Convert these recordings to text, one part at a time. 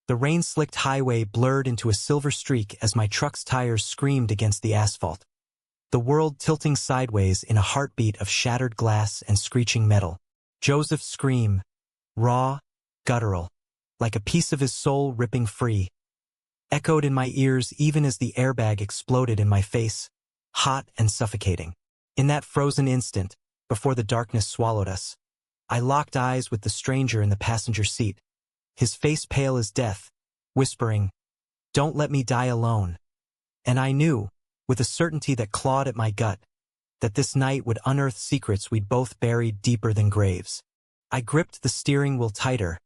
The rain-slicked highway blurred into a silver streak as my truck's tires screamed against the asphalt. The world tilting sideways in a heartbeat of shattered glass and screeching metal. Joseph's scream, raw, guttural, like a piece of his soul ripping free, echoed in my ears even as the airbag exploded in my face, hot and suffocating. In that frozen instant, before the darkness swallowed us, I locked eyes with the stranger in the passenger seat, his face pale as death, whispering, "Don't let me die alone." And I knew, with a certainty that clawed at my gut, that this night would unearth secrets we'd both buried deeper than graves. I gripped the steering wheel tighter,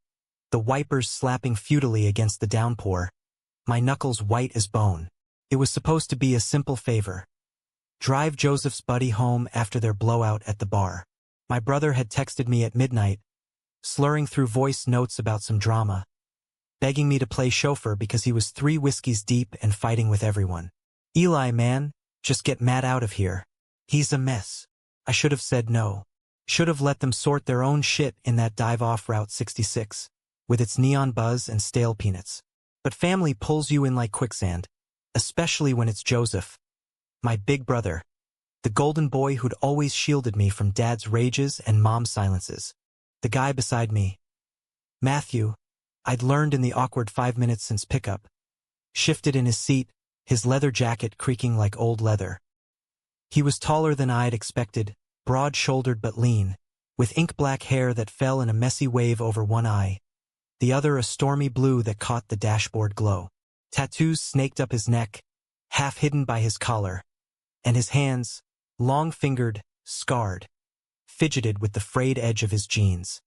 the wipers slapping futilely against the downpour, my knuckles white as bone. It was supposed to be a simple favor. Drive Joseph's buddy home after their blowout at the bar. My brother had texted me at midnight, slurring through voice notes about some drama, begging me to play chauffeur because he was 3 whiskeys deep and fighting with everyone. "Eli, man, just get Matt out of here. He's a mess." I should have said no. Should have let them sort their own shit in that dive off Route 66, with its neon buzz and stale peanuts. But family pulls you in like quicksand, especially when it's Joseph, my big brother, the golden boy who'd always shielded me from Dad's rages and Mom's silences. The guy beside me, Matthew, I'd learned in the awkward 5 minutes since pickup, shifted in his seat, his leather jacket creaking like old leather. He was taller than I'd expected, broad-shouldered but lean, with ink-black hair that fell in a messy wave over one eye, the other a stormy blue that caught the dashboard glow. Tattoos snaked up his neck, half hidden by his collar, and his hands, long-fingered, scarred, fidgeted with the frayed edge of his jeans.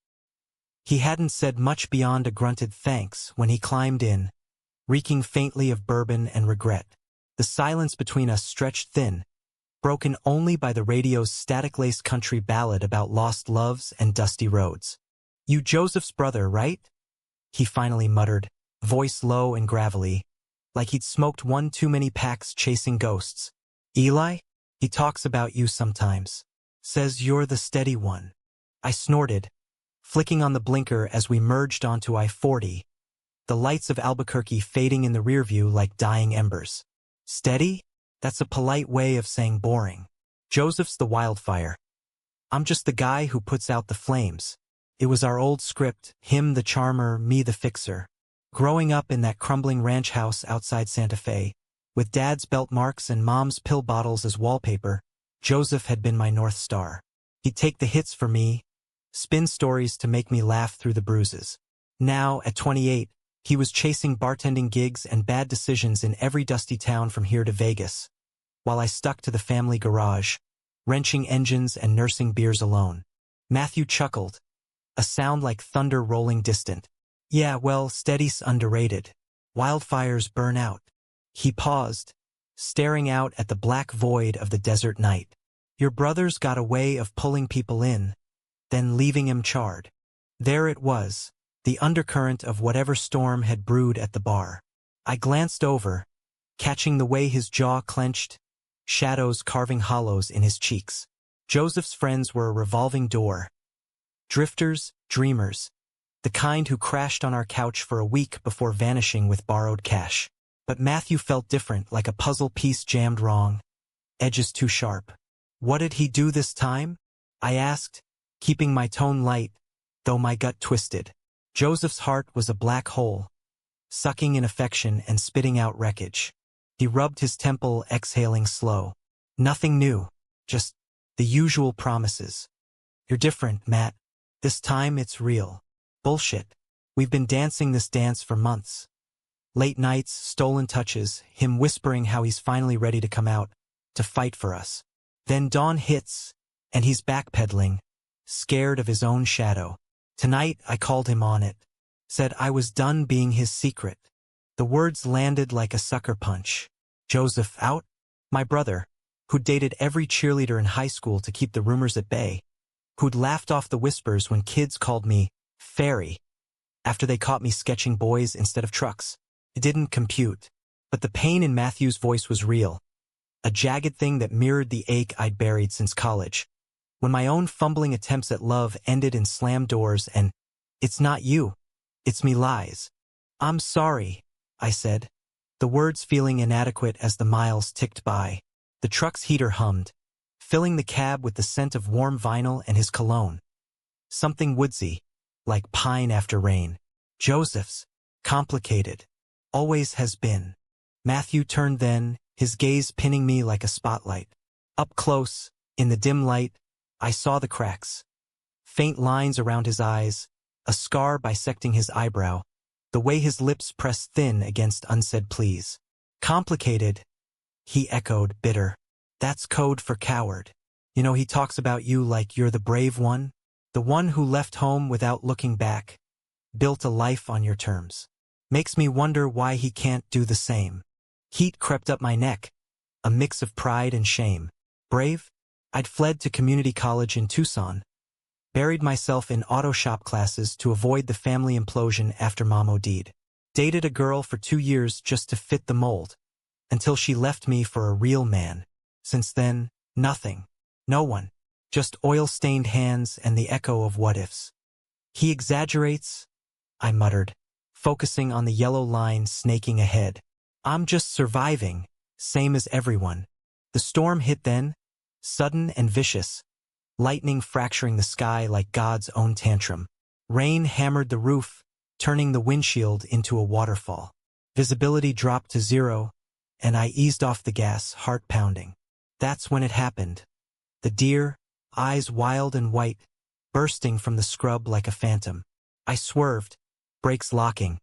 He hadn't said much beyond a grunted thanks when he climbed in, reeking faintly of bourbon and regret. The silence between us stretched thin, broken only by the radio's static-laced country ballad about lost loves and dusty roads. "You Joseph's brother, right?" he finally muttered, voice low and gravelly, like he'd smoked one too many packs chasing ghosts. "Eli? He talks about you sometimes. Says you're the steady one." I snorted, flicking on the blinker as we merged onto I-40, the lights of Albuquerque fading in the rearview like dying embers. "Steady? That's a polite way of saying boring. Joseph's the wildfire. I'm just the guy who puts out the flames." It was our old script, him the charmer, me the fixer. Growing up in that crumbling ranch house outside Santa Fe, with Dad's belt marks and Mom's pill bottles as wallpaper, Joseph had been my North Star. He'd take the hits for me, spin stories to make me laugh through the bruises. Now, at 28, he was chasing bartending gigs and bad decisions in every dusty town from here to Vegas, while I stuck to the family garage, wrenching engines and nursing beers alone. Matthew chuckled, a sound like thunder rolling distant. "Yeah, well, steady's underrated. Wildfires burn out." He paused, staring out at the black void of the desert night. "Your brother's got a way of pulling people in, then leaving him charred." There it was, the undercurrent of whatever storm had brewed at the bar. I glanced over, catching the way his jaw clenched, shadows carving hollows in his cheeks. Joseph's friends were a revolving door. Drifters, dreamers, the kind who crashed on our couch for a week before vanishing with borrowed cash. But Matthew felt different, like a puzzle piece jammed wrong, edges too sharp. "What did he do this time?" I asked, keeping my tone light, though my gut twisted. Joseph's heart was a black hole, sucking in affection and spitting out wreckage. He rubbed his temple, exhaling slow. "Nothing new, just the usual promises. You're different, Matt. This time it's real." "Bullshit. We've been dancing this dance for months." Late nights, stolen touches, him whispering how he's finally ready to come out, to fight for us. Then dawn hits, and he's backpedaling, scared of his own shadow. Tonight, I called him on it. Said I was done being his secret. The words landed like a sucker punch. Joseph out? My brother, who'd dated every cheerleader in high school to keep the rumors at bay, who'd laughed off the whispers when kids called me Fairy, after they caught me sketching boys instead of trucks. It didn't compute, but the pain in Matthew's voice was real, a jagged thing that mirrored the ache I'd buried since college. When my own fumbling attempts at love ended in slammed doors and, "It's not you, it's me" lies, I'm sorry, I said, the words feeling inadequate as the miles ticked by. The truck's heater hummed, filling the cab with the scent of warm vinyl and his cologne. Something woodsy, like pine after rain. Joseph's. Complicated. Always has been. Matthew turned then, his gaze pinning me like a spotlight. Up close, in the dim light, I saw the cracks. Faint lines around his eyes, a scar bisecting his eyebrow, the way his lips pressed thin against unsaid pleas. Complicated, he echoed, bitter. That's code for coward. You know, he talks about you like you're the brave one, the one who left home without looking back, built a life on your terms. Makes me wonder why he can't do the same. Heat crept up my neck, a mix of pride and shame. Brave? I'd fled to community college in Tucson, buried myself in auto shop classes to avoid the family implosion after Mom OD'd. Dated a girl for 2 years just to fit the mold, until she left me for a real man. Since then, nothing. No one. Just oil-stained hands and the echo of what-ifs. He exaggerates, I muttered, focusing on the yellow line snaking ahead. I'm just surviving, same as everyone. The storm hit then, sudden and vicious, lightning fracturing the sky like God's own tantrum. Rain hammered the roof, turning the windshield into a waterfall. Visibility dropped to 0, and I eased off the gas, heart pounding. That's when it happened. The deer, eyes wild and white, bursting from the scrub like a phantom. I swerved, brakes locking,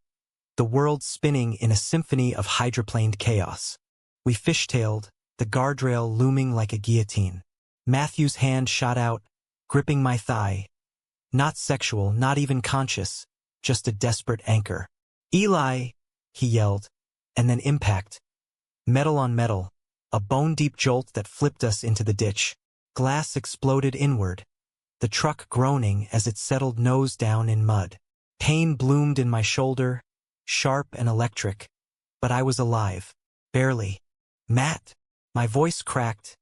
the world spinning in a symphony of hydroplaned chaos. We fishtailed, the guardrail looming like a guillotine. Matthew's hand shot out, gripping my thigh. Not sexual, not even conscious, just a desperate anchor. Eli, he yelled, and then impact. Metal on metal, a bone-deep jolt that flipped us into the ditch. Glass exploded inward, the truck groaning as it settled nose down in mud. Pain bloomed in my shoulder, sharp and electric, but I was alive. Barely. Matt. My voice cracked,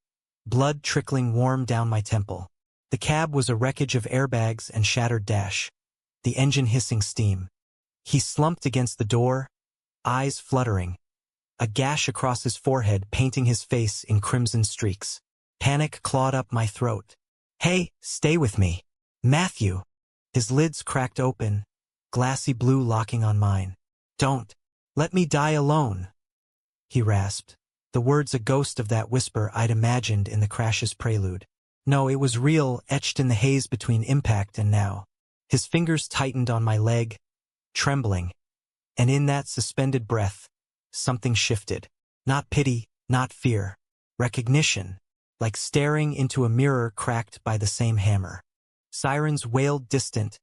blood trickling warm down my temple. The cab was a wreckage of airbags and shattered dash, the engine hissing steam. He slumped against the door, eyes fluttering, a gash across his forehead painting his face in crimson streaks. Panic clawed up my throat. Hey, stay with me. Matthew. His lids cracked open, glassy blue locking on mine. Don't. Let me die alone. He rasped, the words a ghost of that whisper I'd imagined in the crash's prelude. No, it was real, etched in the haze between impact and now. His fingers tightened on my leg, trembling. And in that suspended breath, something shifted. Not pity, not fear. Recognition, like staring into a mirror cracked by the same hammer. Sirens wailed distant,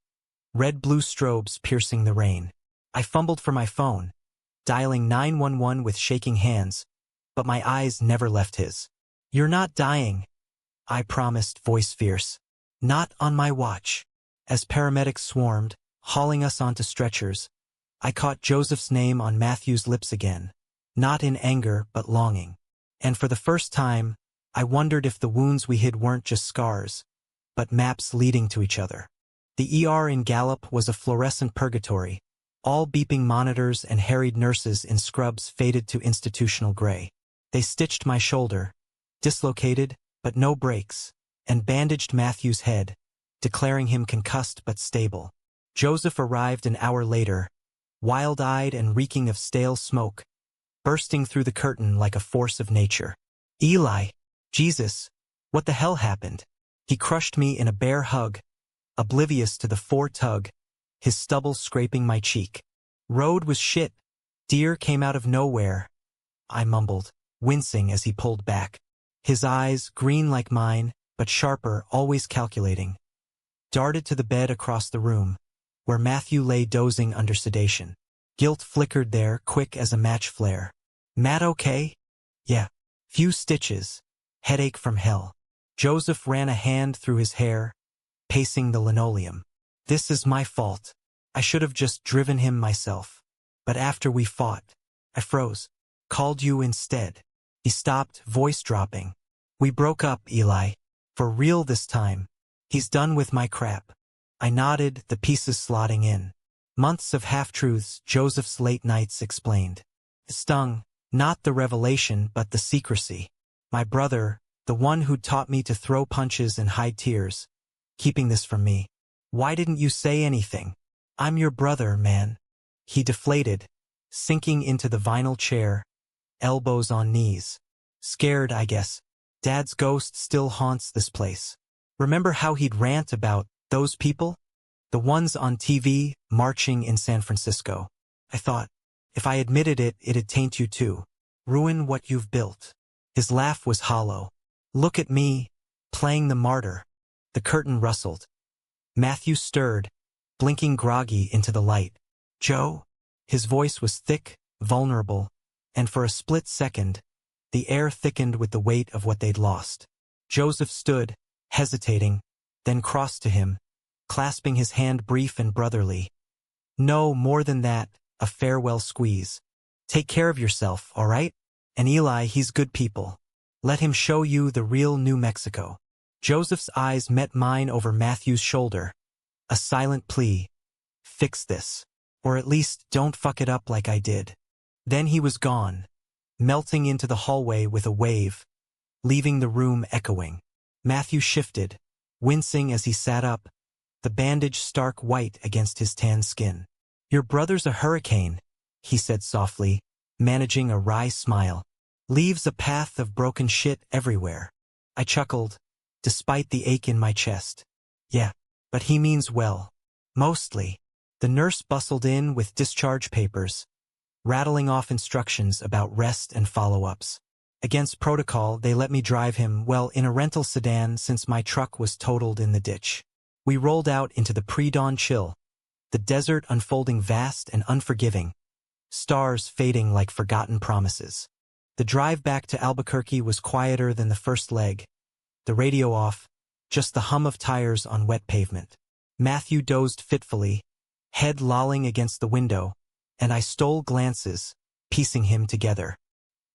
red-blue strobes piercing the rain. I fumbled for my phone, dialing 911 with shaking hands, but my eyes never left his. You're not dying, I promised, voice fierce. Not on my watch. As paramedics swarmed, hauling us onto stretchers, I caught Joseph's name on Matthew's lips again, not in anger but longing. And for the first time, I wondered if the wounds we hid weren't just scars, but maps leading to each other. The ER in Gallup was a fluorescent purgatory, all beeping monitors and harried nurses in scrubs faded to institutional gray. They stitched my shoulder, dislocated, but no breaks, and bandaged Matthew's head, declaring him concussed but stable. Joseph arrived an hour later, wild-eyed and reeking of stale smoke, bursting through the curtain like a force of nature. Eli, Jesus, what the hell happened? He crushed me in a bear hug, oblivious to the tug, his stubble scraping my cheek. Road was shit. Deer came out of nowhere, I mumbled, wincing as he pulled back. His eyes, green like mine, but sharper, always calculating, darted to the bed across the room, where Matthew lay dozing under sedation. Guilt flickered there, quick as a match flare. Matt okay? Yeah. Few stitches. Headache from hell. Joseph ran a hand through his hair, pacing the linoleum. This is my fault. I should have just driven him myself. But after we fought, I froze. Called you instead. He stopped, voice dropping. We broke up, Eli. For real this time. He's done with my crap. I nodded, the pieces slotting in. Months of half-truths, Joseph's late nights explained. It stung, not the revelation but the secrecy. My brother, the one who taught me to throw punches and hide tears, keeping this from me. Why didn't you say anything? I'm your brother, man. He deflated, sinking into the vinyl chair, elbows on knees. Scared, I guess. Dad's ghost still haunts this place. Remember how he'd rant about those people? The ones on TV, marching in San Francisco. I thought, if I admitted it, it'd taint you too. Ruin what you've built. His laugh was hollow. Look at me, playing the martyr. The curtain rustled. Matthew stirred, blinking groggy into the light. Joe? His voice was thick, vulnerable, and for a split second, the air thickened with the weight of what they'd lost. Joseph stood, hesitating, then crossed to him, clasping his hand brief and brotherly. No, more than that, a farewell squeeze. Take care of yourself, all right? And Eli, he's good people. Let him show you the real New Mexico. Joseph's eyes met mine over Matthew's shoulder. A silent plea. Fix this. Or at least don't fuck it up like I did. Then he was gone, melting into the hallway with a wave, leaving the room echoing. Matthew shifted, wincing as he sat up, the bandage stark white against his tan skin. Your brother's a hurricane, he said softly, managing a wry smile. Leaves a path of broken shit everywhere. I chuckled, despite the ache in my chest. Yeah, but he means well. Mostly. The nurse bustled in with discharge papers, rattling off instructions about rest and follow-ups. Against protocol, they let me drive him, well, in a rental sedan since my truck was totaled in the ditch. We rolled out into the pre-dawn chill, the desert unfolding vast and unforgiving, stars fading like forgotten promises. The drive back to Albuquerque was quieter than the first leg, the radio off, just the hum of tires on wet pavement. Matthew dozed fitfully, head lolling against the window, and I stole glances, piecing him together.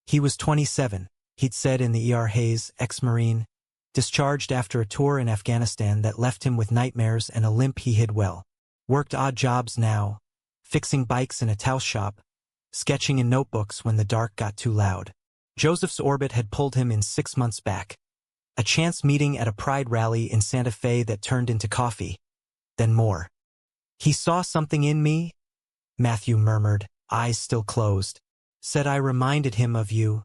He was 27, he'd said in the ER. Hayes, ex-Marine, discharged after a tour in Afghanistan that left him with nightmares and a limp he hid well. Worked odd jobs now, fixing bikes in a towel shop, sketching in notebooks when the dark got too loud. Joseph's orbit had pulled him in 6 months back. A chance meeting at a pride rally in Santa Fe that turned into coffee. Then more. He saw something in me, Matthew murmured, eyes still closed. Said I reminded him of you.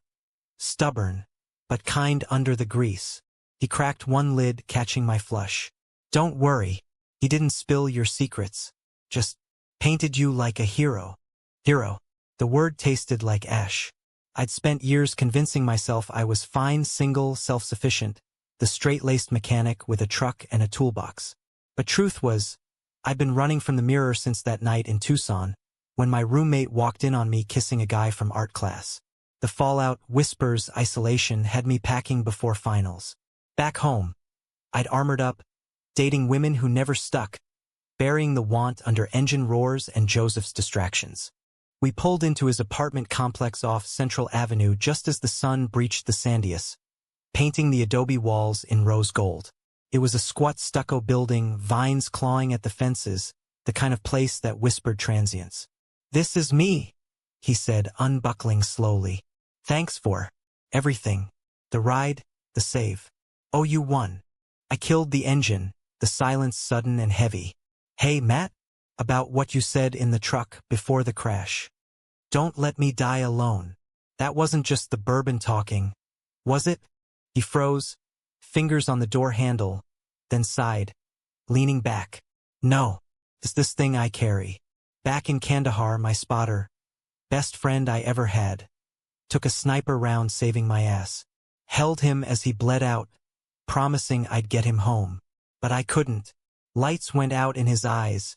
Stubborn, but kind under the grease. He cracked one lid, catching my flush. Don't worry, he didn't spill your secrets. Just painted you like a hero. Hero. The word tasted like ash. I'd spent years convincing myself I was fine, single, self-sufficient, the straight-laced mechanic with a truck and a toolbox. But truth was, I'd been running from the mirror since that night in Tucson, when my roommate walked in on me kissing a guy from art class. The fallout, whispers, isolation had me packing before finals. Back home, I'd armored up, dating women who never stuck, burying the want under engine roars and Joseph's distractions. We pulled into his apartment complex off Central Avenue just as the sun breached the Sandias, painting the adobe walls in rose gold. It was a squat stucco building, vines clawing at the fences, the kind of place that whispered transients. This is me, he said, unbuckling slowly. Thanks for everything. The ride, the save. Oh, you won. I killed the engine, the silence sudden and heavy. Hey, Matt? About what you said in the truck before the crash. Don't let me die alone. That wasn't just the bourbon talking, was it? He froze, fingers on the door handle, then sighed, leaning back. No, it's this thing I carry. Back in Kandahar, my spotter, best friend I ever had, took a sniper round saving my ass. Held him as he bled out, promising I'd get him home. But I couldn't. Lights went out in his eyes,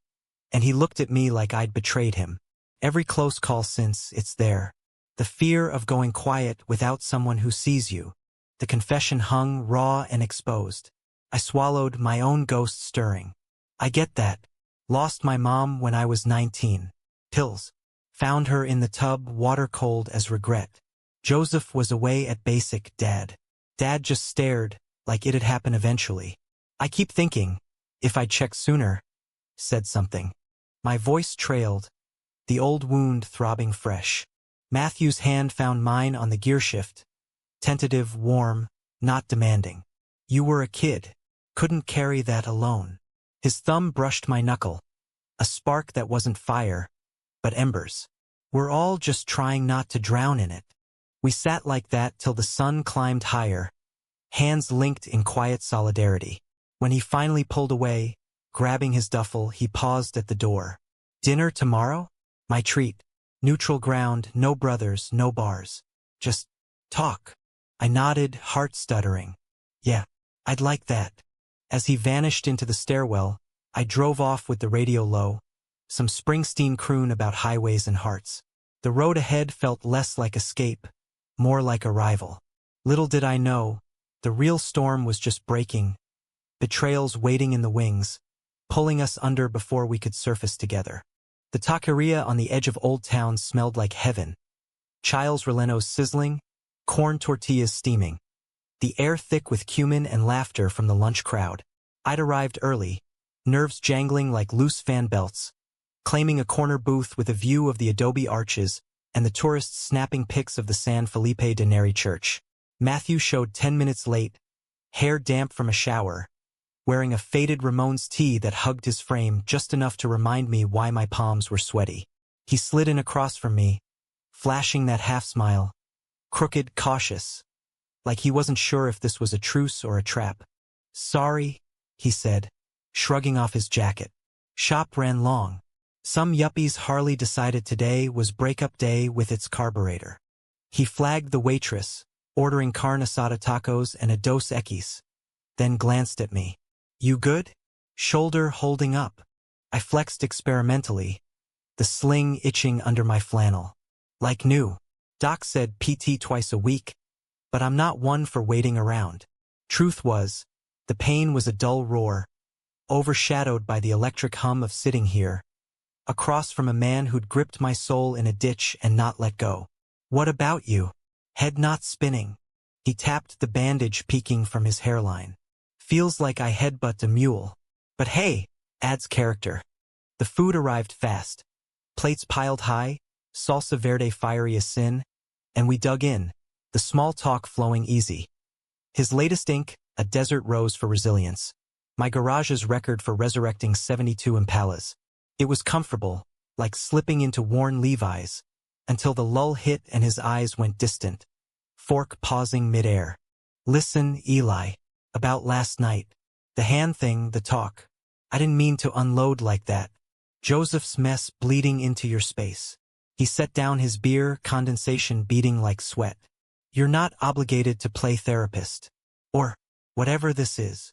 and he looked at me like I'd betrayed him. Every close call since, it's there. The fear of going quiet without someone who sees you. The confession hung raw and exposed. I swallowed, my own ghost stirring. I get that. Lost my mom when I was 19. Pills. Found her in the tub, water cold as regret. Joseph was away at basic, Dad. Dad just stared, like it'd happen eventually. I keep thinking, if I'd checked sooner, said something. My voice trailed, the old wound throbbing fresh. Matthew's hand found mine on the gearshift, tentative, warm, not demanding. You were a kid. Couldn't carry that alone. His thumb brushed my knuckle, a spark that wasn't fire, but embers. We're all just trying not to drown in it. We sat like that till the sun climbed higher, hands linked in quiet solidarity. When he finally pulled away, grabbing his duffel, he paused at the door. Dinner tomorrow? My treat. Neutral ground, no brothers, no bars. Just talk. I nodded, heart stuttering. Yeah, I'd like that. As he vanished into the stairwell, I drove off with the radio low, some Springsteen croon about highways and hearts. The road ahead felt less like escape, more like arrival. Little did I know, the real storm was just breaking, betrayals waiting in the wings, pulling us under before we could surface together. The taqueria on the edge of Old Town smelled like heaven. Chiles rellenos sizzling, corn tortillas steaming. The air thick with cumin and laughter from the lunch crowd. I'd arrived early, nerves jangling like loose fan belts, claiming a corner booth with a view of the adobe arches and the tourists snapping pics of the San Felipe de Neri church. Matthew showed 10 minutes late, hair damp from a shower, wearing a faded Ramones tee that hugged his frame just enough to remind me why my palms were sweaty. He slid in across from me, flashing that half-smile, crooked, cautious, like he wasn't sure if this was a truce or a trap. Sorry, he said, shrugging off his jacket. Shop ran long. Some yuppies Harley decided today was breakup day with its carburetor. He flagged the waitress, ordering carne asada tacos and a dos equis, then glanced at me. You good? Shoulder holding up. I flexed experimentally, the sling itching under my flannel. Like new. Doc said PT twice a week, but I'm not one for waiting around. Truth was, the pain was a dull roar, overshadowed by the electric hum of sitting here, across from a man who'd gripped my soul in a ditch and not let go. What about you? Head not spinning. He tapped the bandage peeking from his hairline. Feels like I headbutt a mule. But hey, adds character. The food arrived fast. Plates piled high, salsa verde fiery as sin, and we dug in, the small talk flowing easy. His latest ink, a desert rose for resilience. My garage's record for resurrecting 72 Impalas. It was comfortable, like slipping into worn Levi's, until the lull hit and his eyes went distant. Fork pausing midair. Listen, Eli. About last night. The hand thing, the talk. I didn't mean to unload like that. Joseph's mess bleeding into your space. He set down his beer, condensation beating like sweat. You're not obligated to play therapist. Or whatever this is.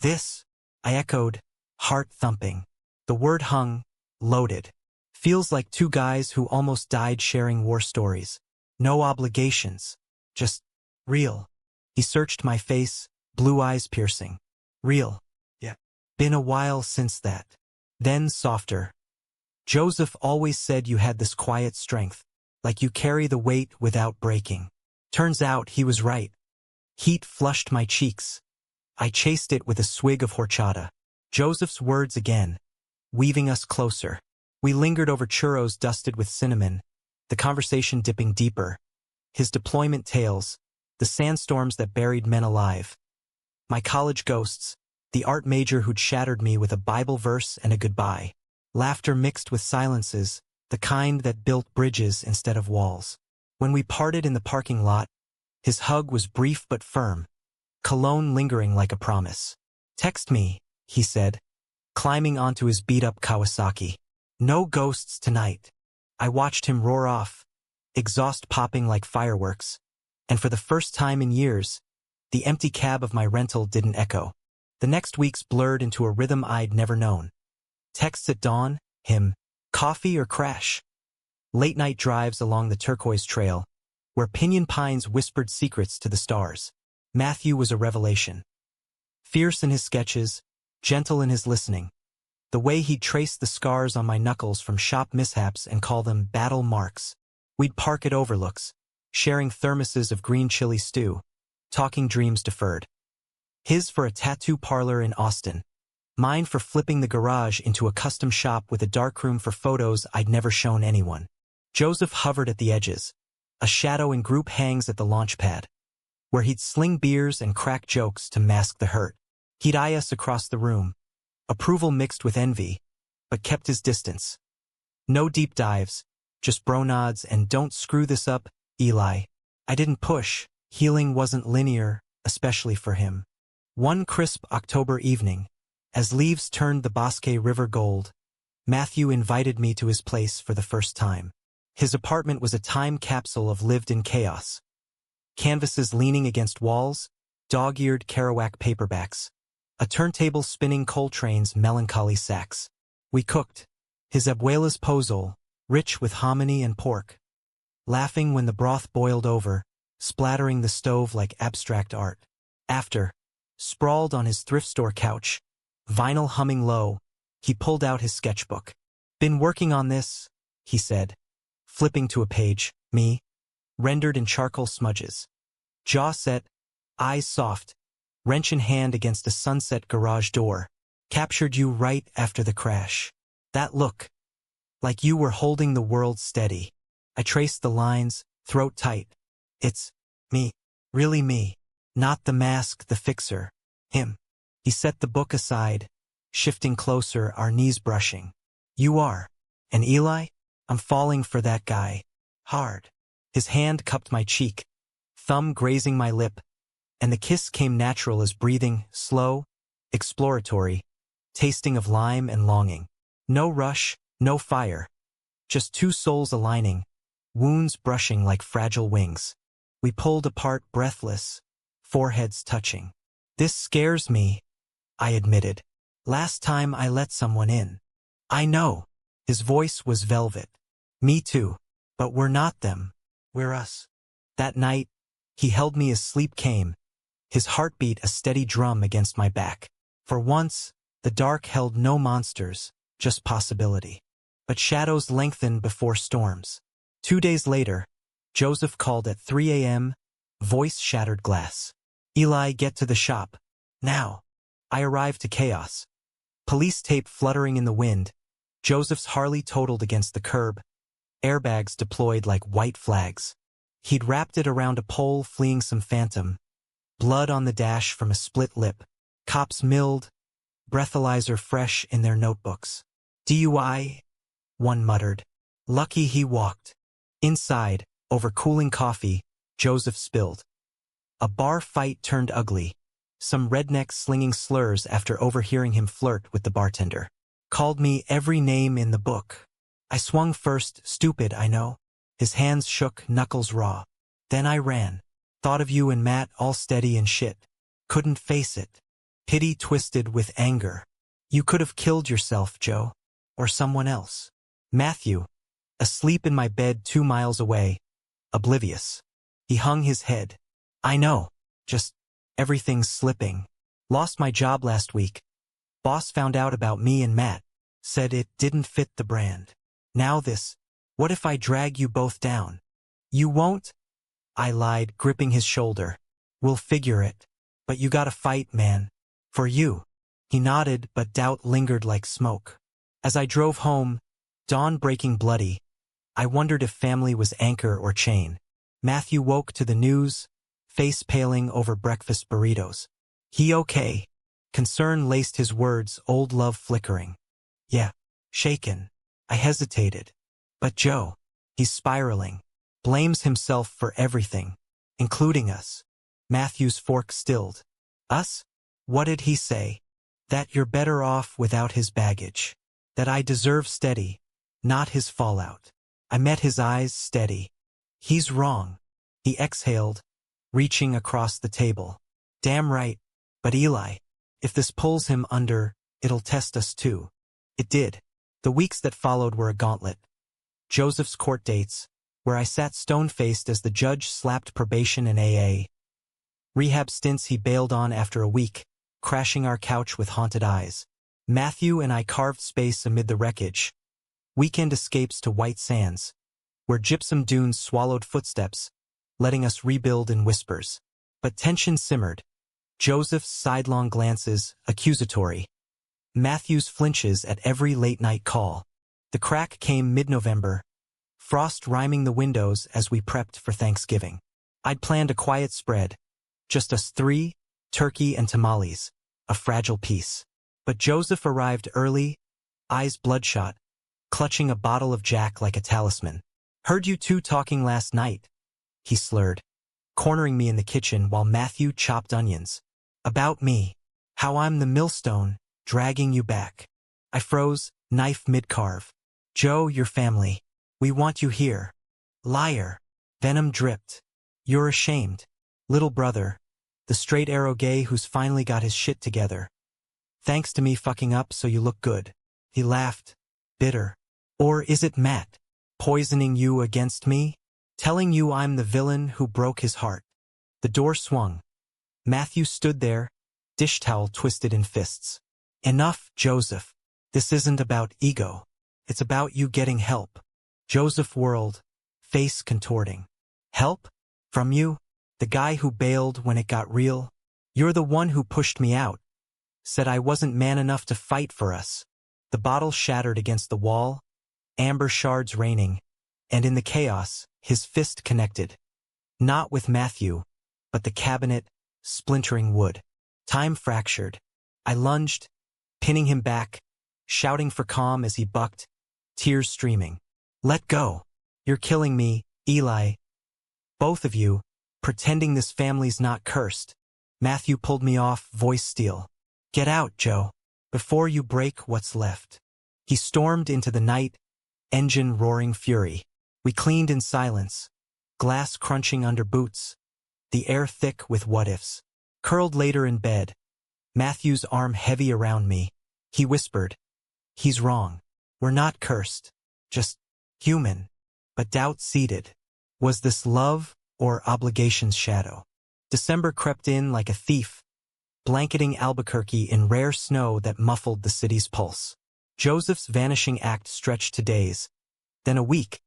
This? I echoed, heart thumping. The word hung, loaded. Feels like two guys who almost died sharing war stories. No obligations. Just real. He searched my face, blue eyes piercing. Real. Yeah. Been a while since that. Then softer. Joseph always said you had this quiet strength, like you carry the weight without breaking. Turns out he was right. Heat flushed my cheeks. I chased it with a swig of horchata. Joseph's words again, weaving us closer. We lingered over churros dusted with cinnamon, the conversation dipping deeper. His deployment tales, the sandstorms that buried men alive. My college ghosts, the art major who'd shattered me with a Bible verse and a goodbye. Laughter mixed with silences, the kind that built bridges instead of walls. When we parted in the parking lot, his hug was brief but firm, cologne lingering like a promise. Text me, he said, climbing onto his beat-up Kawasaki. No ghosts tonight. I watched him roar off, exhaust popping like fireworks, and for the first time in years, the empty cab of my rental didn't echo. The next weeks blurred into a rhythm I'd never known. Texts at dawn, him, coffee or crash. Late-night drives along the turquoise trail, where pinyon pines whispered secrets to the stars. Matthew was a revelation. Fierce in his sketches, gentle in his listening. The way he'd trace the scars on my knuckles from shop mishaps and call them battle marks. We'd park at overlooks, sharing thermoses of green chili stew, talking dreams deferred. His for a tattoo parlor in Austin, Mine for flipping the garage into a custom shop with a darkroom for photos I'd never shown anyone. Joseph hovered at the edges. A shadow in group hangs at the launch pad, where he'd sling beers and crack jokes to mask the hurt. He'd eye us across the room. Approval mixed with envy, but kept his distance. No deep dives, just bro nods and "don't screw this up, Eli." I didn't push. Healing wasn't linear, especially for him. One crisp October evening, as leaves turned the Bosque River gold, Matthew invited me to his place for the first time. His apartment was a time capsule of lived-in chaos. Canvases leaning against walls, dog-eared Kerouac paperbacks, a turntable spinning Coltrane's melancholy sax. We cooked, his abuela's pozole, rich with hominy and pork, laughing when the broth boiled over, splattering the stove like abstract art. After, sprawled on his thrift store couch, vinyl humming low, he pulled out his sketchbook. "Been working on this," he said, flipping to a page, me, rendered in charcoal smudges. Jaw set, eyes soft, wrench in hand against a sunset garage door. "Captured you right after the crash. That look. Like you were holding the world steady." I traced the lines, throat tight. "It's me. Really me. Not the mask, the fixer. Him." He set the book aside, shifting closer, our knees brushing. "You are. And Eli? I'm falling for that guy. Hard." His hand cupped my cheek, thumb grazing my lip, and the kiss came natural as breathing, slow, exploratory, tasting of lime and longing. No rush, no fire. Just two souls aligning, wounds brushing like fragile wings. We pulled apart breathless, foreheads touching. "This scares me," I admitted. "Last time I let someone in." "I know." His voice was velvet. "Me too. But we're not them. We're us." That night, he held me as sleep came, his heartbeat a steady drum against my back. For once, the dark held no monsters, just possibility. But shadows lengthen before storms. 2 days later, Joseph called at 3 a.m., voice shattered glass. "Eli, get to the shop. Now." I arrived to chaos. Police tape fluttering in the wind, Joseph's Harley totaled against the curb, airbags deployed like white flags. He'd wrapped it around a pole fleeing some phantom, blood on the dash from a split lip. Cops milled, breathalyzer fresh in their notebooks. "DUI?" one muttered. Lucky he walked. Inside, over cooling coffee, Joseph spilled. A bar fight turned ugly. Some redneck slinging slurs after overhearing him flirt with the bartender. Called me every name in the book. I swung first, stupid, I know. His hands shook, knuckles raw. Then I ran. Thought of you and Matt all steady and shit. Couldn't face it. Pity twisted with anger. You could have killed yourself, Joe. Or someone else. Matthew, asleep in my bed 2 miles away, oblivious. He hung his head. I know. Just everything's slipping. Lost my job last week. Boss found out about me and Matt. Said it didn't fit the brand. Now this. What if I drag you both down? You won't? I lied, gripping his shoulder. We'll figure it. But you gotta fight, man. For you. He nodded, but doubt lingered like smoke. As I drove home, dawn breaking bloody, I wondered if family was anchor or chain. Matthew woke to the news, face paling over breakfast burritos. He okay? Concern laced his words, old love flickering. Yeah. Shaken. I hesitated. But Joe, he's spiraling. Blames himself for everything, including us. Matthew's fork stilled. Us? What did he say? That you're better off without his baggage. That I deserve steady, not his fallout. I met his eyes, steady. He's wrong. He exhaled, reaching across the table. Damn right. But Eli, if this pulls him under, it'll test us too. It did. The weeks that followed were a gauntlet. Joseph's court dates, where I sat stone-faced as the judge slapped probation and AA. Rehab stints he bailed on after a week, crashing our couch with haunted eyes. Matthew and I carved space amid the wreckage. Weekend escapes to White Sands, where gypsum dunes swallowed footsteps, letting us rebuild in whispers. But tension simmered. Joseph's sidelong glances, accusatory. Matthews flinches at every late-night call. The crack came mid-November, frost rhyming the windows as we prepped for Thanksgiving. I'd planned a quiet spread, just us three, turkey and tamales, a fragile peace. But Joseph arrived early, eyes bloodshot, clutching a bottle of Jack like a talisman. "Heard you two talking last night," he slurred, cornering me in the kitchen while Matthew chopped onions. "About me. How I'm the millstone, dragging you back." I froze, knife mid-carve. "Joe, your family. We want you here." "Liar." Venom dripped. "You're ashamed. Little brother. The straight arrow gay who's finally got his shit together. Thanks to me fucking up so you look good." He laughed, bitter. "Or is it Matt, poisoning you against me? Telling you I'm the villain who broke his heart?" The door swung. Matthew stood there, dish towel twisted in fists. "Enough, Joseph. This isn't about ego. It's about you getting help." Joseph whirled, face contorting. "Help? From you? The guy who bailed when it got real? You're the one who pushed me out. Said I wasn't man enough to fight for us." The bottle shattered against the wall, amber shards raining, and in the chaos, his fist connected. Not with Matthew, but the cabinet, splintering wood. Time fractured. I lunged, pinning him back, shouting for calm as he bucked, tears streaming. "Let go. You're killing me, Eli. Both of you, pretending this family's not cursed." Matthew pulled me off, voice steel. "Get out, Joe, before you break what's left." He stormed into the night, engine roaring fury. We cleaned in silence, glass crunching under boots, the air thick with what-ifs. Curled later in bed, Matthew's arm heavy around me, he whispered, "He's wrong. We're not cursed, just human." But doubt seeded. Was this love or obligation's shadow? December crept in like a thief, blanketing Albuquerque in rare snow that muffled the city's pulse. Joseph's vanishing act stretched to days, then a week.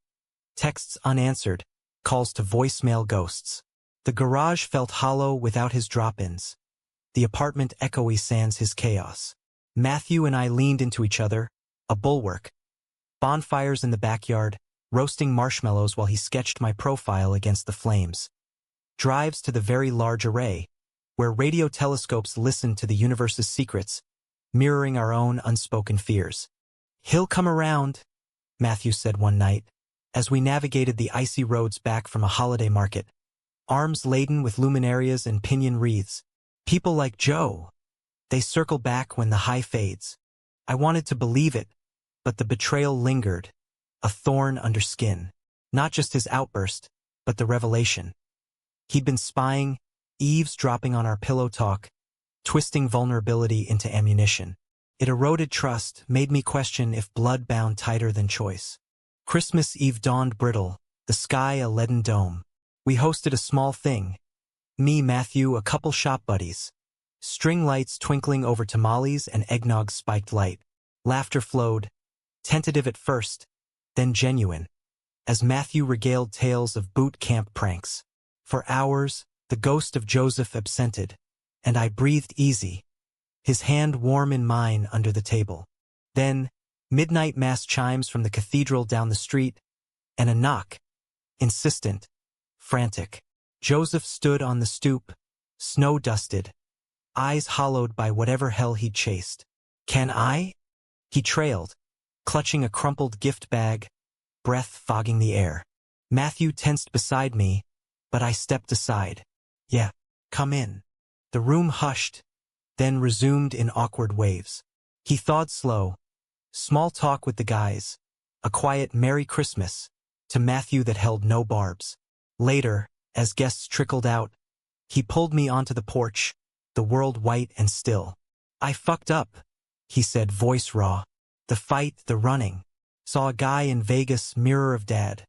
Texts unanswered, calls to voicemail ghosts. The garage felt hollow without his drop-ins. The apartment echoey sans his chaos. Matthew and I leaned into each other, a bulwark. Bonfires in the backyard, roasting marshmallows while he sketched my profile against the flames. Drives to the very large array, where radio telescopes listened to the universe's secrets, mirroring our own unspoken fears. "He'll come around," Matthew said one night, as we navigated the icy roads back from a holiday market, arms laden with luminarias and pinion wreaths. "People like Joe. They circle back when the high fades." I wanted to believe it, but the betrayal lingered, a thorn under skin. Not just his outburst, but the revelation. He'd been spying, eavesdropping on our pillow talk, twisting vulnerability into ammunition. It eroded trust, made me question if blood bound tighter than choice. Christmas Eve dawned brittle, the sky a leaden dome. We hosted a small thing. Me, Matthew, a couple shop buddies. String lights twinkling over tamales and eggnog spiked light. Laughter flowed, tentative at first, then genuine, as Matthew regaled tales of boot camp pranks. For hours, the ghost of Joseph absented, and I breathed easy, his hand warm in mine under the table. Then, midnight mass chimes from the cathedral down the street, and a knock, insistent, frantic. Joseph stood on the stoop, snow-dusted, eyes hollowed by whatever hell he'd chased. "Can I?" He trailed, clutching a crumpled gift bag, breath fogging the air. Matthew tensed beside me, but I stepped aside. "Yeah, come in." The room hushed, then resumed in awkward waves. He thawed slow, small talk with the guys, a quiet Merry Christmas, to Matthew that held no barbs. Later, as guests trickled out, he pulled me onto the porch, the world white and still. "I fucked up," he said, voice raw. "The fight, the running. Saw a guy in Vegas, mirror of dad,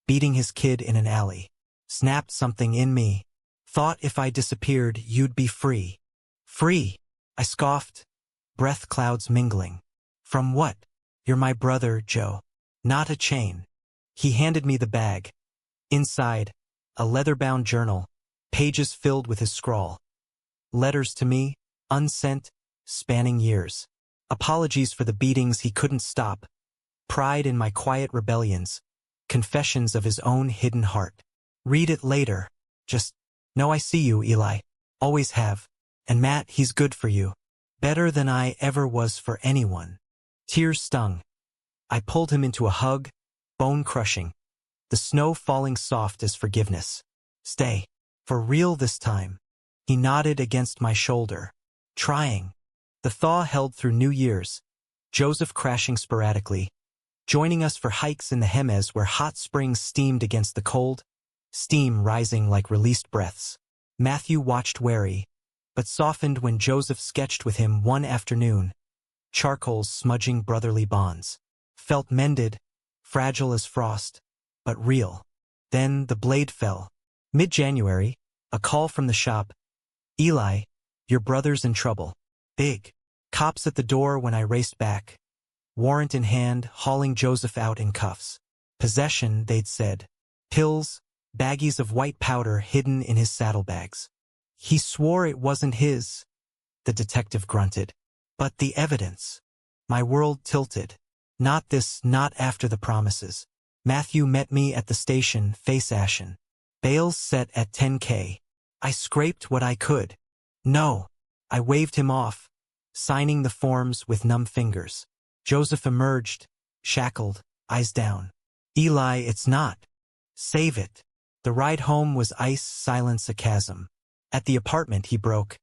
beating his kid in an alley. Snapped something in me. Thought if I disappeared, you'd be free." "Free?" I scoffed, breath clouds mingling. "From what?" "You're my brother, Joe. Not a chain." He handed me the bag. Inside, a leather-bound journal, pages filled with his scrawl. Letters to me, unsent, spanning years. Apologies for the beatings he couldn't stop, pride in my quiet rebellions, confessions of his own hidden heart. Read it later. Just know I see you, Eli. Always have. And Matt, he's good for you. Better than I ever was for anyone. Tears stung. I pulled him into a hug, bone-crushing. The snow falling soft as forgiveness. Stay. For real this time. He nodded against my shoulder. Trying. The thaw held through New Year's. Joseph crashing sporadically. Joining us for hikes in the Hemes where hot springs steamed against the cold, steam rising like released breaths. Matthew watched wary, but softened when Joseph sketched with him one afternoon. Charcoals smudging brotherly bonds. Felt mended, fragile as frost, but real. Then the blade fell. Mid-January, a call from the shop. Eli, your brother's in trouble. Big. Cops at the door when I raced back. Warrant in hand, hauling Joseph out in cuffs. Possession, they'd said. Pills, baggies of white powder hidden in his saddlebags. He swore it wasn't his, the detective grunted. But the evidence. My world tilted. Not this, not after the promises. Matthew met me at the station, face ashen. Bail's set at 10K. I scraped what I could. No. I waved him off, signing the forms with numb fingers. Joseph emerged, shackled, eyes down. Eli, it's not. Save it. The ride home was ice, silence, a chasm. At the apartment he broke.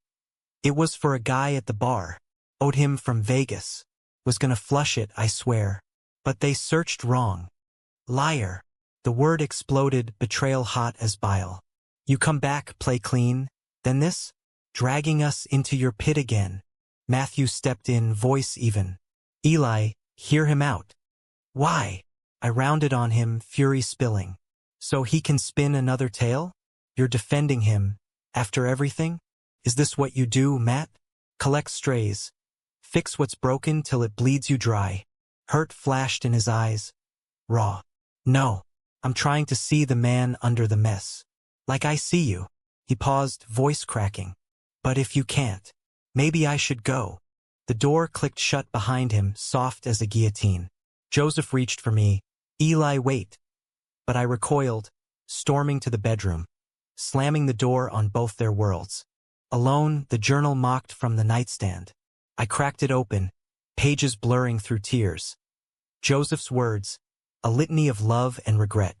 It was for a guy at the bar. Owed him from Vegas. Was gonna flush it, I swear. But they searched wrong. Liar. The word exploded, betrayal hot as bile. You come back, play clean, then this? Dragging us into your pit again. Matthew stepped in, voice even. Eli, hear him out. Why? I rounded on him, fury spilling. So he can spin another tale? You're defending him, after everything? Is this what you do, Matt? Collect strays. Fix what's broken till it bleeds you dry. Hurt flashed in his eyes. Raw. No. I'm trying to see the man under the mess. Like I see you. He paused, voice cracking. But if you can't, maybe I should go. The door clicked shut behind him, soft as a guillotine. Joseph reached for me. Eli, wait. But I recoiled, storming to the bedroom, slamming the door on both their worlds. Alone, the journal mocked from the nightstand. I cracked it open, pages blurring through tears. Joseph's words, a litany of love and regret.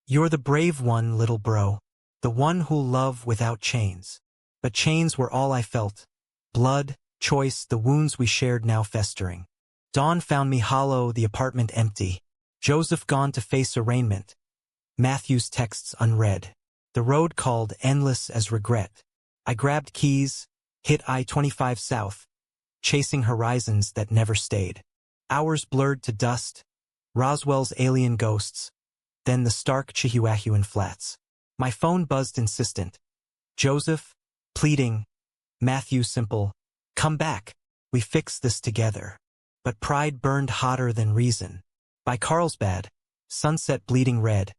You're the brave one, little bro. The one who'll love without chains. But chains were all I felt. Blood, choice, the wounds we shared now festering. Dawn found me hollow, the apartment empty. Joseph gone to face arraignment. Matthew's texts unread. The road called endless as regret. I grabbed keys, hit I-25 south, chasing horizons that never stayed. Hours blurred to dust, Roswell's alien ghosts, then the stark Chihuahuan flats. My phone buzzed insistent. Joseph, pleading. Matthew simple. Come back. We fix this together. But pride burned hotter than reason. By Carlsbad, sunset bleeding red.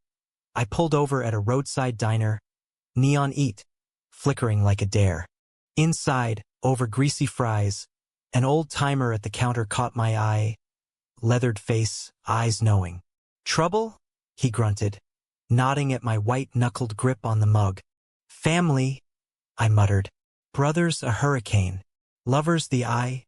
I pulled over at a roadside diner. Neon eat, flickering like a dare. Inside, over greasy fries, an old-timer at the counter caught my eye. Leathered face, eyes knowing. Trouble? He grunted, nodding at my white-knuckled grip on the mug. Family, I muttered. Brother's a hurricane. Lover's the eye.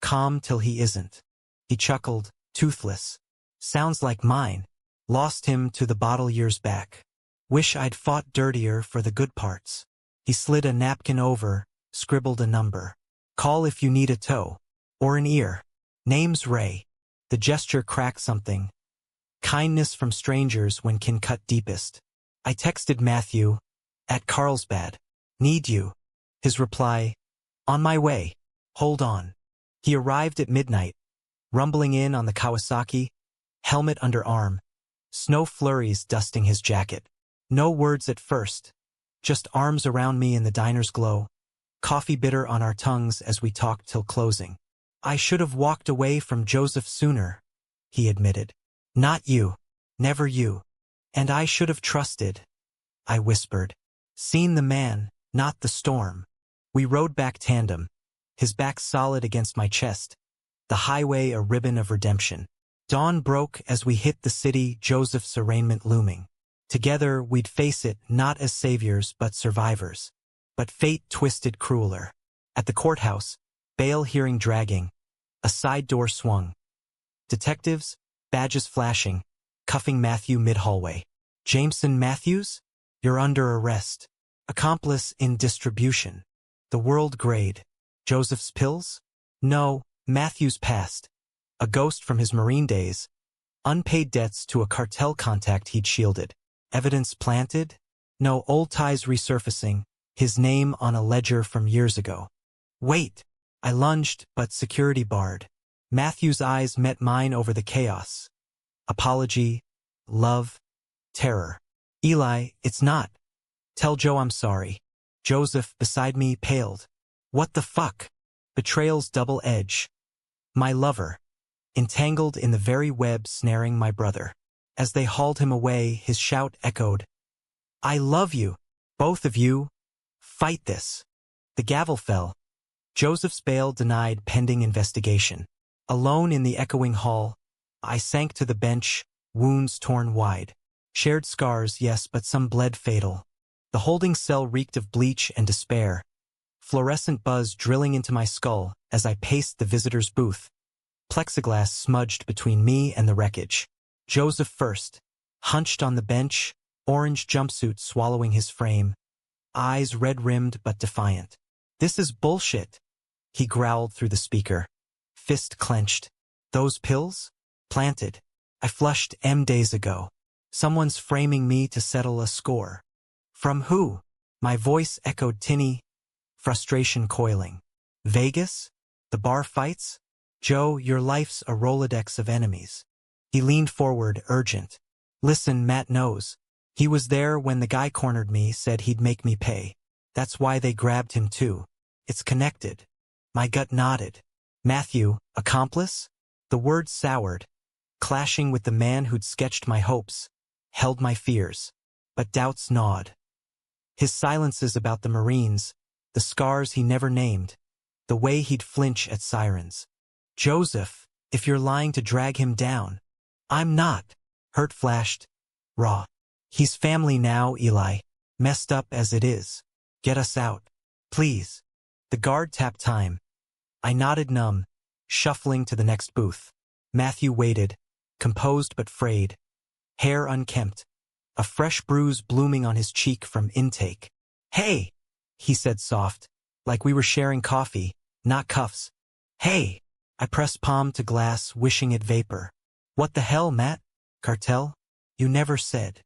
Calm till he isn't. He chuckled, toothless. Sounds like mine. Lost him to the bottle years back. Wish I'd fought dirtier for the good parts. He slid a napkin over, scribbled a number. Call if you need a toe. Or an ear. Name's Ray. The gesture cracked something. Kindness from strangers when kin cut deepest. I texted Matthew. At Carlsbad. Need you. His reply. On my way. Hold on. He arrived at midnight. Rumbling in on the Kawasaki. Helmet under arm. Snow flurries dusting his jacket. No words at first. Just arms around me in the diner's glow. Coffee bitter on our tongues as we talked till closing. I should have walked away from Joseph sooner, he admitted. Not you. Never you. And I should have trusted, I whispered. Seen the man, not the storm. We rode back tandem, his back solid against my chest, the highway a ribbon of redemption. Dawn broke as we hit the city, Joseph's arraignment looming. Together we'd face it not as saviors but survivors. But fate twisted crueler. At the courthouse, bail hearing dragging, a side door swung. Detectives, badges flashing, cuffing Matthew mid-hallway. Jameson Matthews? You're under arrest. Accomplice in distribution. The world grade. Joseph's pills? No, Matthews passed. A ghost from his Marine days. Unpaid debts to a cartel contact he'd shielded. Evidence planted? No, old ties resurfacing. His name on a ledger from years ago. Wait! I lunged, but security barred. Matthew's eyes met mine over the chaos. Apology, love, terror. Eli, it's not. Tell Joe I'm sorry. Joseph, beside me, paled. What the fuck? Betrayal's double edge. My lover. Entangled in the very web snaring my brother. As they hauled him away, his shout echoed. I love you. Both of you. Fight this. The gavel fell. Joseph's bail denied pending investigation. Alone in the echoing hall, I sank to the bench, wounds torn wide. Shared scars, yes, but some bled fatal. The holding cell reeked of bleach and despair. Fluorescent buzz drilling into my skull as I paced the visitor's booth. Plexiglass smudged between me and the wreckage. Joseph first, hunched on the bench, orange jumpsuit swallowing his frame. Eyes red-rimmed but defiant. This is bullshit, he growled through the speaker. Fist clenched. Those pills? Planted. I flushed days ago. Someone's framing me to settle a score. From who? My voice echoed tinny, frustration coiling. Vegas? The bar fights? Joe, your life's a Rolodex of enemies. He leaned forward, urgent. Listen, Matt knows. He was there when the guy cornered me, said he'd make me pay. That's why they grabbed him too. It's connected. My gut nodded. Matthew, accomplice? The word soured, clashing with the man who'd sketched my hopes, held my fears. But doubts gnawed. His silences about the Marines, the scars he never named, the way he'd flinch at sirens. Joseph, if you're lying to drag him down. I'm not. Hurt flashed. Raw. He's family now, Eli. Messed up as it is. Get us out. Please. The guard tapped time. I nodded numb, shuffling to the next booth. Matthew waited, composed but frayed. Hair unkempt. A fresh bruise blooming on his cheek from intake. Hey! He said soft, like we were sharing coffee, not cuffs. Hey! I pressed palm to glass, wishing it vapor. What the hell, Matt? Cartel? You never said.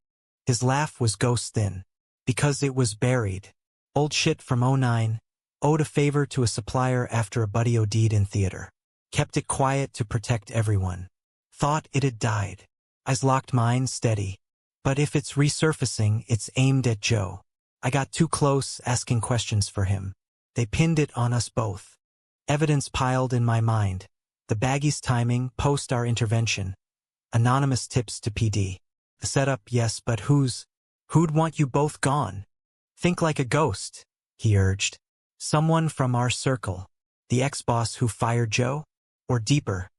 His laugh was ghost thin. Because it was buried. Old shit from '09. Owed a favor to a supplier after a buddy OD'd in theater. Kept it quiet to protect everyone. Thought it had died. Eyes locked mine, steady. But if it's resurfacing, it's aimed at Joe. I got too close, asking questions for him. They pinned it on us both. Evidence piled in my mind. The baggies' timing, post our intervention. Anonymous tips to PD. The setup, yes, but who'd want you both gone? Think like a ghost, he urged. Someone from our circle. The ex-boss who fired Joe? Or deeper?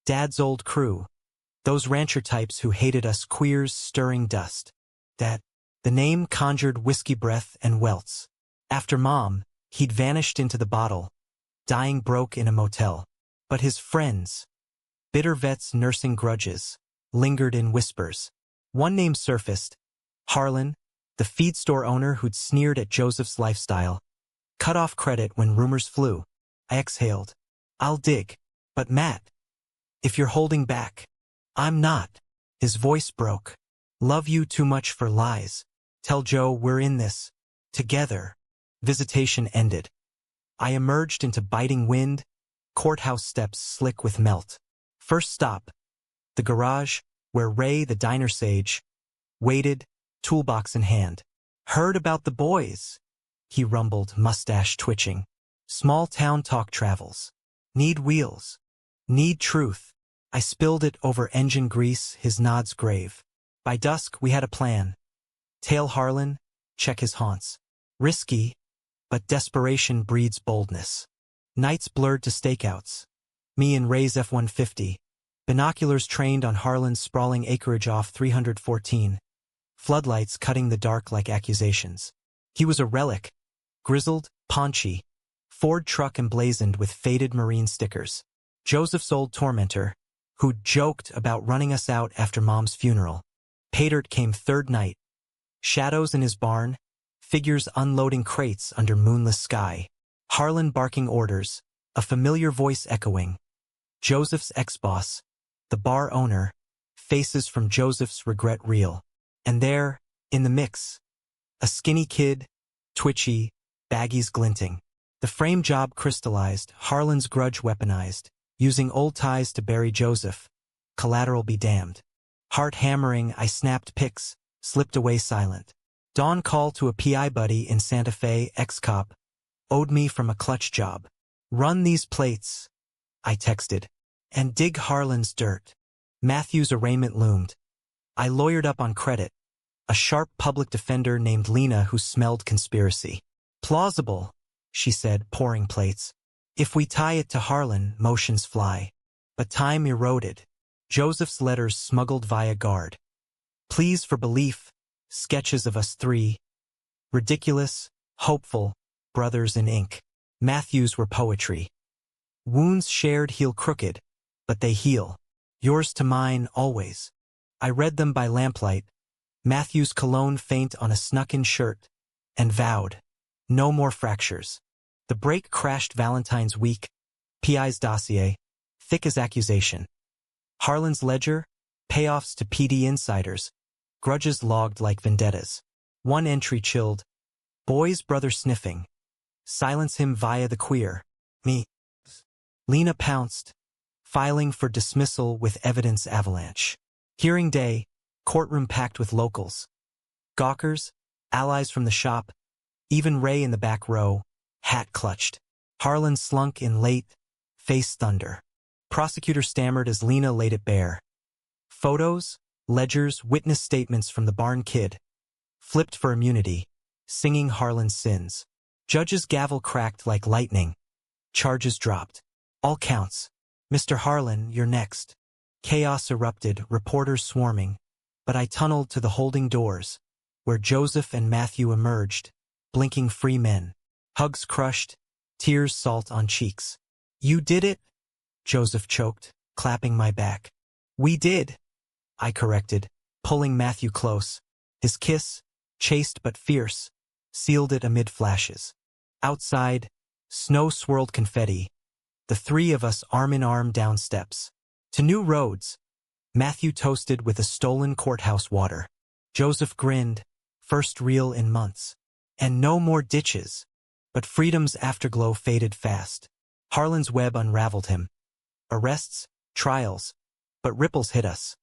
Dad's old crew. Those rancher types who hated us queers stirring dust. The name conjured whiskey breath and welts. After Mom, he'd vanished into the bottle, dying broke in a motel. But his friends, bitter vets nursing grudges, lingered in whispers. One name surfaced, Harlan, the feed store owner who'd sneered at Joseph's lifestyle. Cut off credit when rumors flew. I exhaled. I'll dig. But Matt, if you're holding back, I'm not. His voice broke. Love you too much for lies. Tell Joe we're in this. Together. Visitation ended. I emerged into biting wind, courthouse steps slick with melt. First stop, the garage, where Ray, the diner sage, waited, toolbox in hand. Heard about the boys, he rumbled, mustache twitching. Small town talk travels. Need wheels. Need truth. I spilled it over engine grease, his nods grave. By dusk, we had a plan. Tail Harlan, check his haunts. Risky, but desperation breeds boldness. Nights blurred to stakeouts. Me in Ray's F-150. Binoculars trained on Harlan's sprawling acreage off 314. Floodlights cutting the dark like accusations. He was a relic. Grizzled, paunchy. Ford truck emblazoned with faded marine stickers. Joseph's old tormentor, who'd joked about running us out after Mom's funeral. Paydirt came third night. Shadows in his barn, figures unloading crates under moonless sky. Harlan barking orders, a familiar voice echoing. Joseph's ex-boss, the bar owner, faces from Joseph's regret reel. And there, in the mix, a skinny kid, twitchy, baggies glinting. The frame job crystallized, Harlan's grudge weaponized, using old ties to bury Joseph. Collateral be damned. Heart hammering, I snapped pics, slipped away silent. Dawn call to a PI buddy in Santa Fe, ex-cop, owed me from a clutch job. Run these plates, I texted, and dig Harlan's dirt. Matthew's arraignment loomed. I lawyered up on credit. A sharp public defender named Lena who smelled conspiracy. Plausible, she said, pouring plates. If we tie it to Harlan, motions fly. But time eroded. Joseph's letters smuggled via guard. Pleas for belief, sketches of us three. Ridiculous, hopeful, brothers in ink. Matthew's were poetry. Wounds shared heal crooked, but they heal. Yours to mine, always. I read them by lamplight. Matthew's cologne faint on a snuck-in shirt, and vowed, no more fractures. The break crashed Valentine's week. PI's dossier, thick as accusation. Harlan's ledger, payoffs to PD insiders, grudges logged like vendettas. One entry chilled, boy's brother sniffing. Silence him via the queer. Me. Lena pounced, filing for dismissal with evidence avalanche. Hearing day, courtroom packed with locals. Gawkers, allies from the shop, even Ray in the back row, hat clutched. Harlan slunk in late, face thunder. Prosecutor stammered as Lena laid it bare. Photos, ledgers, witness statements from the barn kid. Flipped for immunity, singing Harlan's sins. Judge's gavel cracked like lightning. Charges dropped. All counts. Mr. Harlan, you're next. Chaos erupted, reporters swarming. But I tunneled to the holding doors, where Joseph and Matthew emerged, blinking free men. Hugs crushed, tears salt on cheeks. You did it? Joseph choked, clapping my back. We did, I corrected, pulling Matthew close. His kiss, chaste but fierce, sealed it amid flashes. Outside, snow-swirled confetti. The three of us arm in arm down steps. To new roads. Matthew toasted with a stolen courthouse water. Joseph grinned, first real in months. And no more ditches. But freedom's afterglow faded fast. Harlan's web unraveled him. Arrests, trials, but ripples hit us.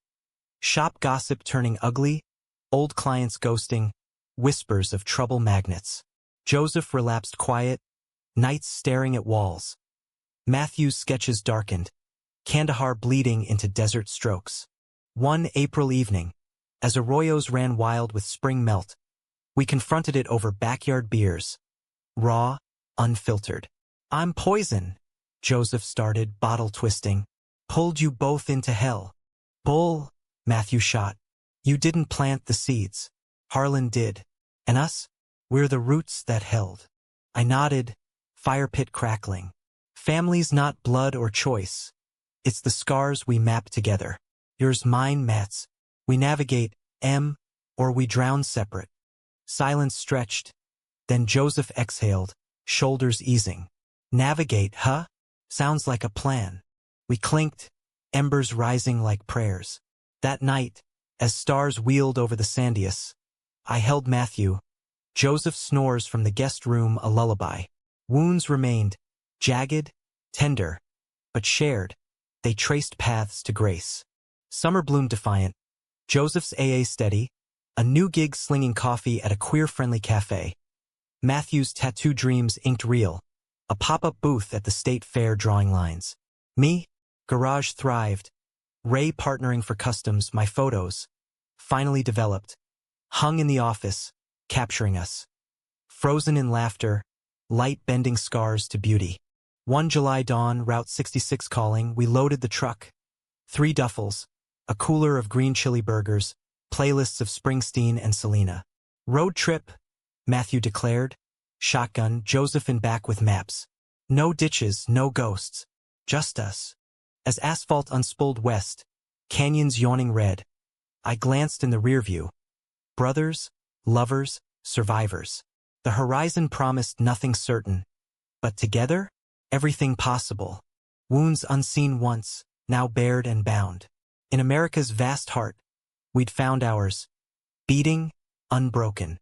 Shop gossip turning ugly, old clients ghosting, whispers of trouble magnets. Joseph relapsed quiet, nights staring at walls. Matthew's sketches darkened, Kandahar bleeding into desert strokes. One April evening, as arroyos ran wild with spring melt, we confronted it over backyard beers. Raw, unfiltered. I'm poison, Joseph started, bottle twisting. Pulled you both into hell. Bull, Matthew shot. You didn't plant the seeds. Harlan did. And us? We're the roots that held. I nodded, fire pit crackling. Family's not blood or choice. It's the scars we map together. Yours, mine, Matt's. We navigate, or we drown separate. Silence stretched. Then Joseph exhaled, shoulders easing. Navigate, huh? Sounds like a plan. We clinked, embers rising like prayers. That night, as stars wheeled over the Sandias, I held Matthew. Joseph snores from the guest room a lullaby. Wounds remained, jagged, tender, but shared. They traced paths to grace. Summer bloomed defiant. Joseph's AA steady. A new gig slinging coffee at a queer-friendly cafe. Matthew's tattoo dreams inked real. A pop-up booth at the state fair drawing lines. Me? Garage thrived. Ray partnering for customs, my photos. Finally developed. Hung in the office, capturing us. Frozen in laughter, light bending scars to beauty. One July dawn, Route 66 calling, we loaded the truck. 3 duffels, a cooler of green chili burgers, playlists of Springsteen and Selena. Road trip, Matthew declared. Shotgun, Joseph in back with maps. No ditches, no ghosts. Just us. As asphalt unspooled west, canyons yawning red, I glanced in the rearview. Brothers, lovers, survivors. The horizon promised nothing certain. But together, everything possible. Wounds unseen once, now bared and bound. In America's vast heart, we'd found ours. Beating, unbroken.